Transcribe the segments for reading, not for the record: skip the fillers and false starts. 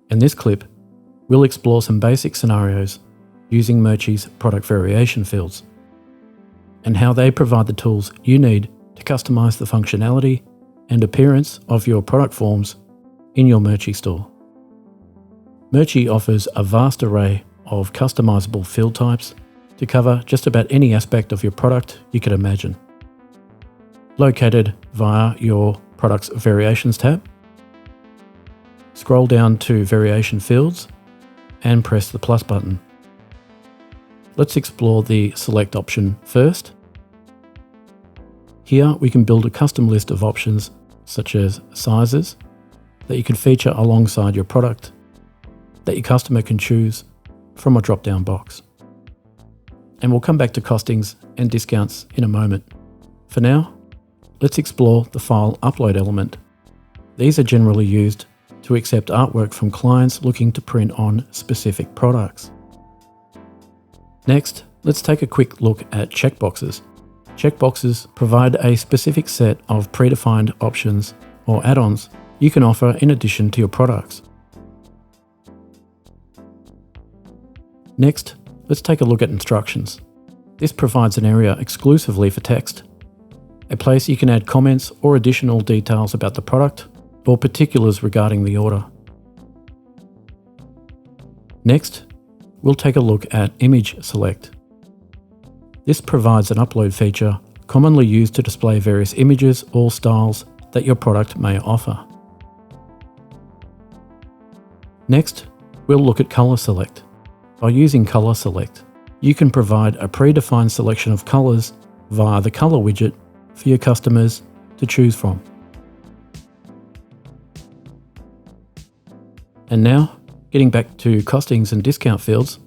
In this clip, we'll explore some basic scenarios using Murchie's product variation fields and how they provide the tools you need to customize the functionality and appearance of your product forms in your Murchie store. Murchie offers a vast array of customizable field types to cover just about any aspect of your product you could imagine. Located via your Products Variations tab, scroll down to Variation Fields and press the plus button. Let's explore the Select option first. Here we can build a custom list of options such as sizes that you can feature alongside your product that your customer can choose from a drop-down box. And we'll come back to costings and discounts in a moment. For now, let's explore the file upload element. These are generally used to accept artwork from clients looking to print on specific products. Next, let's take a quick look at checkboxes. Checkboxes provide a specific set of predefined options or add-ons you can offer in addition to your products. Next, let's take a look at instructions. This provides an area exclusively for text, a place you can add comments or additional details about the product or particulars regarding the order. Next, we'll take a look at Image Select. This provides an upload feature commonly used to display various images or styles that your product may offer. Next, we'll look at Color Select. By using Color Select, you can provide a predefined selection of colors via the color widget for your customers to choose from. And now, getting back to costings and discount fields,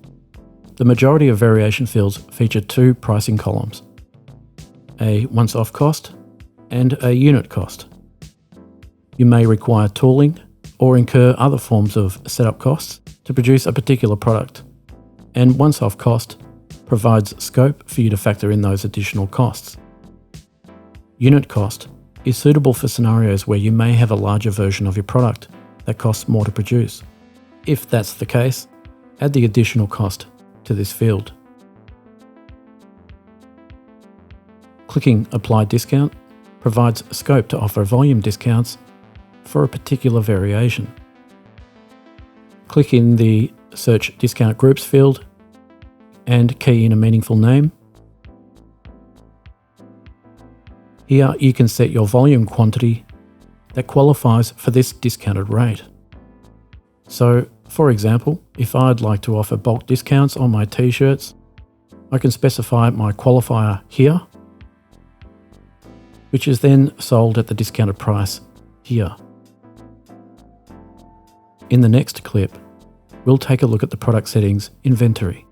the majority of variation fields feature two pricing columns, a once-off cost and a unit cost. You may require tooling or incur other forms of setup costs to produce a particular product, and once-off cost provides scope for you to factor in those additional costs. Unit cost is suitable for scenarios where you may have a larger version of your product that costs more to produce. If that's the case, add the additional cost to this field. Clicking Apply Discount provides scope to offer volume discounts for a particular variation. Click in the Search Discount Groups field and key in a meaningful name. Here you can set your volume quantity that qualifies for this discounted rate. So, for example, if I'd like to offer bulk discounts on my t-shirts, I can specify my qualifier here, which is then sold at the discounted price here. In the next clip, we'll take a look at the product settings inventory.